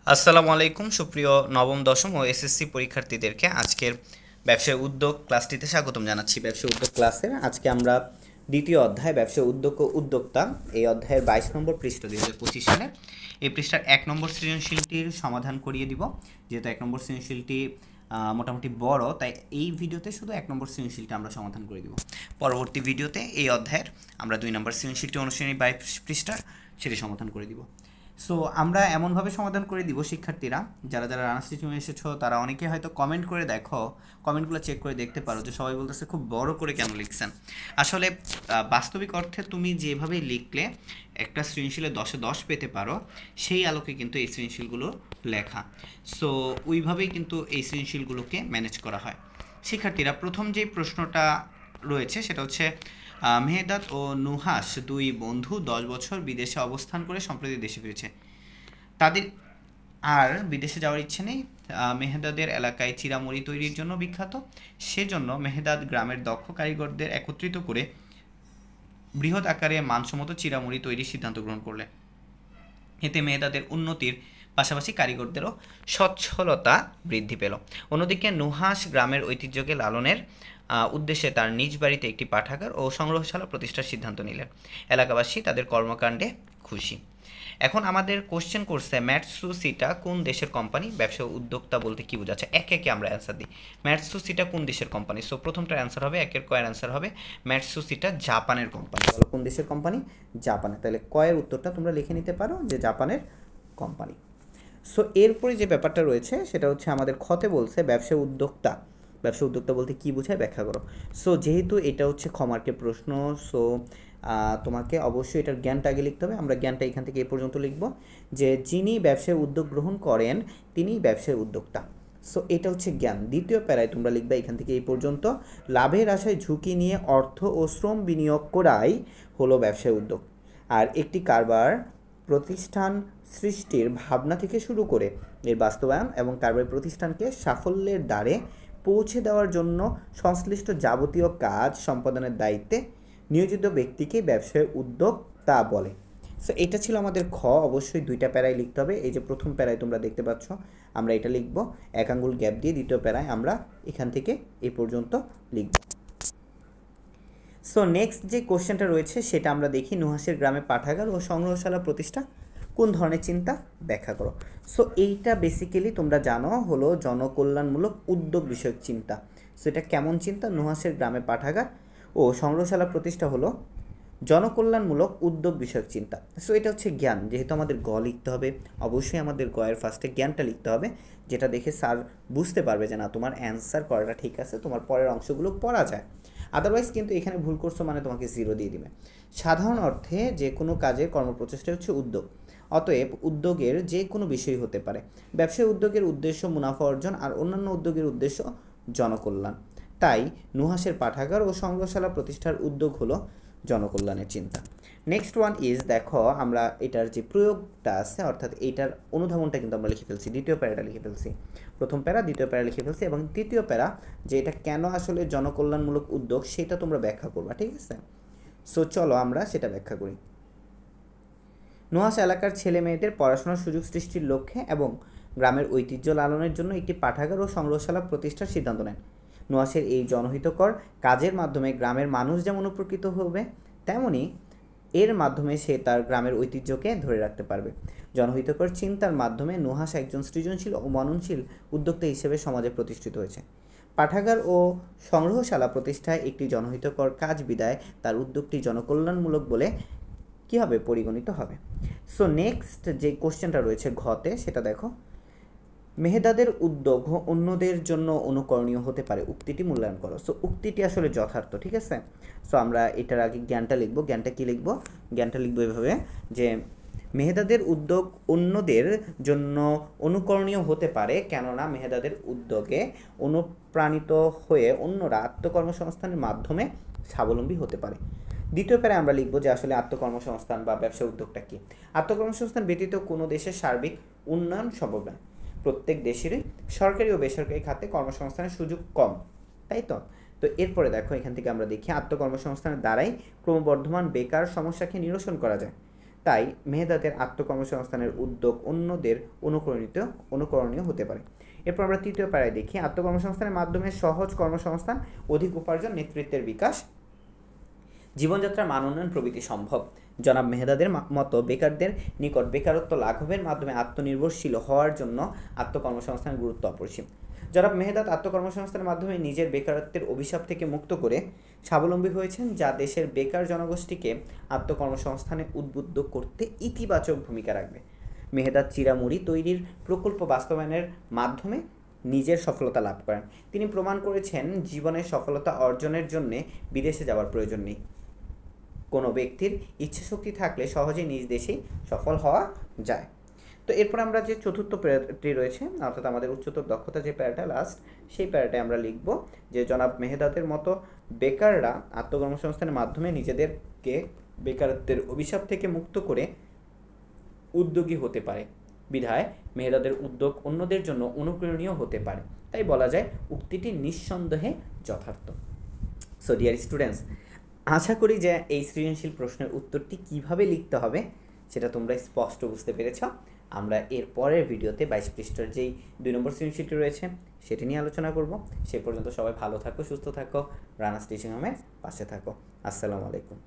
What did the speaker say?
আসসালামু আলাইকুম সুপ্রিয় নবম দশম ও এসএসসি পরীক্ষার্থীদেরকে আজকের ব্যবসায় উদ্যোগ ক্লাসটিতে স্বাগতম জানাচ্ছি। ব্যবসায় উদ্যোগ ক্লাসের আজকে আমরা দ্বিতীয় অধ্যায় ব্যবসায় উদ্যোগ ও উদ্যোক্তা এই অধ্যায়ের 22 নম্বর পৃষ্ঠা 2025 সালে এই পৃষ্ঠার 1 নম্বর সৃজনশীলটির সমাধান করিয়ে দিব। যেহেতু 1 নম্বর সৃজনশীলটি মোটামুটি বড়, তাই এই ভিডিওতে শুধু 1 নম্বর সৃজনশীলটা আমরা সমাধান করে দিব। পরবর্তী ভিডিওতে এই অধ্যায়ের আমরা 2 নম্বর সৃজনশীলটি অনুশীলনী 22 পৃষ্ঠার সেটি সমাধান করে দিব। সো আমরা এমনভাবে সমাধান করে দিব শিক্ষার্থীরা, যারা যারা রানার্স টিমে এসেছো তারা অনেকে হয়তো কমেন্ট করে দেখো, কমেন্টগুলো চেক করে দেখতে পারো যে সবাই বলতেছে খুব বড় করে কেন লিখছেন। আসলে বাস্তবিক অর্থে তুমি যেভাবে লিখলে একটা সৃজনশীলে 10-এ 10 পেতে পারো, সেই আলোকে কিন্তু এই সৃজনশীলগুলো লেখা। সো ওইভাবেই কিন্তু এই সৃজনশীলগুলোকে ম্যানেজ করা হয়। শিক্ষার্থীরা প্রথম যে প্রশ্নটা রয়েছে সেটা হচ্ছে মেহেদাত ও নুহাস দুই বন্ধু 10 বছর বিদেশে অবস্থান করে সম্প্রতি দেশে ফিরেছে। তাদের আর বিদেশে যাওয়ার ইচ্ছে নেই। মেহেদাদের এলাকায় চিরামুড়ি তৈরির জন্য বিখ্যাত, সেজন্য মেহেদাদ গ্রামের দক্ষ কারিগরদের একত্রিত করে বৃহৎ আকারে মানসম্মত চিরামুড়ি তৈরির সিদ্ধান্ত গ্রহণ করলেন। এতে মেহেদাদের উন্নতির পাশাপাশি কারিগরদেরও সচ্ছলতা বৃদ্ধি পেল। অন্যদিকে নুহাস গ্রামের ঐতিহ্যকে লালনের উদ্দেশ্যে তার নিজ বাড়িতে একটি পাঠাগার ও সংগ্রহশালা প্রতিষ্ঠার সিদ্ধান্ত নিলেন। এলাকাবাসী তাদের কর্মকাণ্ডে খুশি। এখন আমাদের কোশ্চেন করছে ম্যাটসুসিটা কোন দেশের কোম্পানি, ব্যবসা উদ্যোক্তা বলতে কি বোঝাচ্ছে, একে একে আমরা অ্যান্সার দিই। ম্যাটসুসিটা কোন দেশের কোম্পানি? সো প্রথমটার অ্যান্সার হবে, একের কয়ের অ্যান্সার হবে ম্যাটসুসিটা জাপানের কোম্পানি। বলো কোন দেশের কোম্পানি? জাপানের। তাহলে কয়ের উত্তরটা তোমরা লিখে নিতে পারো যে জাপানের কোম্পানি। সো এরপরে যে ব্যাপারটা রয়েছে সেটা হচ্ছে আমাদের খতে বলছে ব্যবসা উদ্যোক্তা। ব্যবসা উদ্যোক্তা বলতে কী বোঝায় ব্যাখ্যা করো। সো যেহেতু এটা হচ্ছে ক্ষমার্কের প্রশ্ন, সো তোমাকে অবশ্যই এটার জ্ঞানটা আগে লিখতে হবে। আমরা জ্ঞানটা এখান থেকে এ পর্যন্ত লিখব যে যিনি ব্যবসায় উদ্যোগ গ্রহণ করেন তিনিই ব্যবসায় উদ্যোক্তা। সো এটা হচ্ছে জ্ঞান। দ্বিতীয় প্যারায় তোমরা লিখবে এখান থেকে এই পর্যন্ত লাভের আশায় ঝুঁকি নিয়ে অর্থ ও শ্রম বিনিয়োগ করাই হলো ব্যবসায় উদ্যোগ। আর একটি কারবার প্রতিষ্ঠান সৃষ্টির ভাবনা থেকে শুরু করে এর বাস্তবায়ন এবং কারবারি প্রতিষ্ঠানকে সাফল্যের দ্বারে পৌঁছে দেওয়ার জন্য সংশ্লিষ্ট যাবতীয় কাজ সম্পাদনের দায়িত্বে নিয়োজিত ব্যক্তিকে ব্যবসায় উদ্যোক্তা বলে। সো এটা ছিল আমাদের খ। অবশ্যই দুইটা প্যারায় লিখতে হবে। এই যে প্রথম প্যারায় তোমরা দেখতে পাচ্ছ আমরা এটা লিখব, এক আঙ্গুল গ্যাপ দিয়ে। দ্বিতীয় প্যারায় আমরা এখান থেকে এই পর্যন্ত লিখব। সো নেক্সট যে কোশ্চেনটা রয়েছে সেটা আমরা দেখি, নুহাসের গ্রামে পাঠাগার ও সংগ্রহশালা প্রতিষ্ঠা কোন ধরনের চিন্তা, ব্যাখ্যা করো। সো এইটা বেসিক্যালি তোমরা জানো হলো জনকল্যাণমূলক উদ্যোগ বিষয়ক চিন্তা। সো এটা কেমন চিন্তা? নুহাসের গ্রামে পাঠাগার ও সংগ্রহশালা প্রতিষ্ঠা হলো জনকল্যাণমূলক উদ্যোগ বিষয়ক চিন্তা। সো এটা হচ্ছে জ্ঞান। যেহেতু আমাদের গ লিখতে হবে, অবশ্যই আমাদের গয়ের ফার্স্টে জ্ঞানটা লিখতে হবে, যেটা দেখে স্যার বুঝতে পারবে যে না তোমার অ্যান্সার করাটা ঠিক আছে, তোমার পরের অংশগুলো পড়া যায়। আদারওয়াইজ কিন্তু এখানে ভুল করছো মানে তোমাকে 0 দিয়ে দিবে। সাধারণ অর্থে যে কোনো কাজের কর্মপ্রচেষ্টা হচ্ছে উদ্যোগ। অতএব উদ্যোগের যে কোনো বিষয় হতে পারে। ব্যবসায় উদ্যোগের উদ্দেশ্য মুনাফা অর্জন আর অন্যান্য উদ্যোগের উদ্দেশ্য জনকল্যাণ। তাই নুহাসের পাঠাগার ও সংগ্রহশালা প্রতিষ্ঠার উদ্যোগ হলো জনকল্যাণের চিন্তা। নেক্সট ওয়ান ইজ, দেখো আমরা এটার যে প্রয়োগটা আছে অর্থাৎ এইটার অনুধাবনটা কিন্তু আমরা লিখে ফেলছি। দ্বিতীয় প্যারাটা লিখে ফেলছি, প্রথম প্যারা দ্বিতীয় প্যারা লিখে ফেলছি, এবং তৃতীয় প্যারা যে এটা কেন আসলে জনকল্যাণমূলক উদ্যোগ সেটা তোমরা ব্যাখ্যা করবা, ঠিক আছে? সো চলো আমরা সেটা ব্যাখ্যা করি। নুহাস এলাকার ছেলে মেয়েদের পড়াশোনার সুযোগ সৃষ্টির লক্ষ্যে এবং গ্রামের ঐতিহ্য লালনের জন্য একটি পাঠাগার ও সংগ্রহশালা প্রতিষ্ঠার সিদ্ধান্ত নেন। নুহাসের এই জনহিতকর কাজের মাধ্যমে গ্রামের মানুষ যেমন উপকৃত হবে, তেমনি এর মাধ্যমে সে তার গ্রামের ঐতিহ্যকে ধরে রাখতে পারবে। জনহিতকর চিন্তার মাধ্যমে নুহাস একজন সৃজনশীল ও মননশীল উদ্যোক্তা হিসেবে সমাজে প্রতিষ্ঠিত হয়েছে। পাঠাগার ও সংগ্রহশালা প্রতিষ্ঠায় একটি জনহিতকর কাজ বিদায় তার উদ্যোগটি জনকল্যাণমূলক বলে কী হবে, পরিগণিত হবে। সো নেক্সট যে কোশ্চেনটা রয়েছে ঘতে সেটা দেখো, মেহেদাদের উদ্যোগ অন্যদের জন্য অনুকরণীয় হতে পারে, উক্তিটি মূল্যায়ন করো। সো উক্তিটি আসলে যথার্থ, ঠিক আছে? সো আমরা এটার আগে জ্ঞানটা লিখবো। জ্ঞানটা কী লিখবো? জ্ঞানটা লিখবো এভাবে যে মেহেদাদের উদ্যোগ অন্যদের জন্য অনুকরণীয় হতে পারে, কেননা মেহেদাদের উদ্যোগে অনুপ্রাণিত হয়ে অন্যরা আত্মকর্মসংস্থানের মাধ্যমে স্বাবলম্বী হতে পারে। দ্বিতীয় প্যারায় আমরা লিখবো যে আসলে আত্মকর্মসংস্থান বা ব্যবসা উদ্যোগটা কী। আত্মকর্মসংস্থান ব্যতীত কোনো দেশের সার্বিক উন্নয়ন সম্ভব নয়। প্রত্যেক দেশেরই সরকারি ও বেসরকারি খাতে কর্মসংস্থানের সুযোগ কম, তাই তো? তো এরপরে দেখো এখান থেকে আমরা দেখি আত্মকর্মসংস্থানের দ্বারাই ক্রমবর্ধমান বেকার সমস্যাকে নিরসন করা যায়। তাই মেধাদের আত্মকর্মসংস্থানের উদ্যোগ অন্যদের অনুকরণীয় হতে পারে। এরপর আমরা তৃতীয় প্যারায় দেখি, আত্মকর্মসংস্থানের মাধ্যমে সহজ কর্মসংস্থান, অধিক উপার্জন, নেতৃত্বের বিকাশ, জীবনযাত্রার মান উন্নয়ন প্রভৃতি সম্ভব। জনাব মেহদাদের মতো বেকারদের নিকট বেকারত্ব লাঘবের মাধ্যমে আত্মনির্ভরশীল হওয়ার জন্য আত্মকর্মসংস্থানের গুরুত্ব অপরিসীম। জনাব মেহদাদ আত্মকর্মসংস্থানের মাধ্যমে নিজের বেকারত্বের অভিশাপ থেকে মুক্ত করে স্বাবলম্বী হয়েছেন, যা দেশের বেকার জনগোষ্ঠীকে আত্মকর্মসংস্থানে উদ্বুদ্ধ করতে ইতিবাচক ভূমিকা রাখবে। মেহদাদ চিরামুড়ি তৈরির প্রকল্প বাস্তবায়নের মাধ্যমে নিজের সফলতা লাভ করেন। তিনি প্রমাণ করেছেন জীবনের সফলতা অর্জনের জন্য বিদেশে যাওয়ার প্রয়োজন নেই। কোনো ব্যক্তির ইচ্ছাশক্তি থাকলে সহজেই নিজ দেশেই সফল হওয়া যায়। তো এরপর আমরা যে চতুর্থ প্যারাটি রয়েছে, অর্থাৎ আমাদের উচ্চতর দক্ষতা যে প্যারাটা লাস্ট, সেই প্যারাটায় আমরা লিখব যে জনাব মেহদাদের মতো বেকাররা আত্মকর্মসংস্থানের মাধ্যমে নিজেদেরকে বেকারত্বের অভিশাপ থেকে মুক্ত করে উদ্যোগী হতে পারে, বিধায় মেহদাদের উদ্যোগ অন্যদের জন্য অনুপ্রেরণীয় হতে পারে। তাই বলা যায় উক্তিটি নিঃসন্দেহে যথার্থ। সো ডিয়ার স্টুডেন্টস, আশা করি যে এই সৃজনশীল প্রশ্নের উত্তরটি কিভাবে লিখতে হবে সেটা তোমরা স্পষ্ট বুঝতে পেরেছ। আমরা এর পরের ভিডিওতে 22 পৃষ্ঠার যেই 2 নম্বর সৃজনশীলটি রয়েছে সেটি নিয়ে আলোচনা করব। সে পর্যন্ত সবাই ভালো থাকো, সুস্থ থাকো, রানাস টিচিং হোমের পাশে থাকো। আসসালামু আলাইকুম।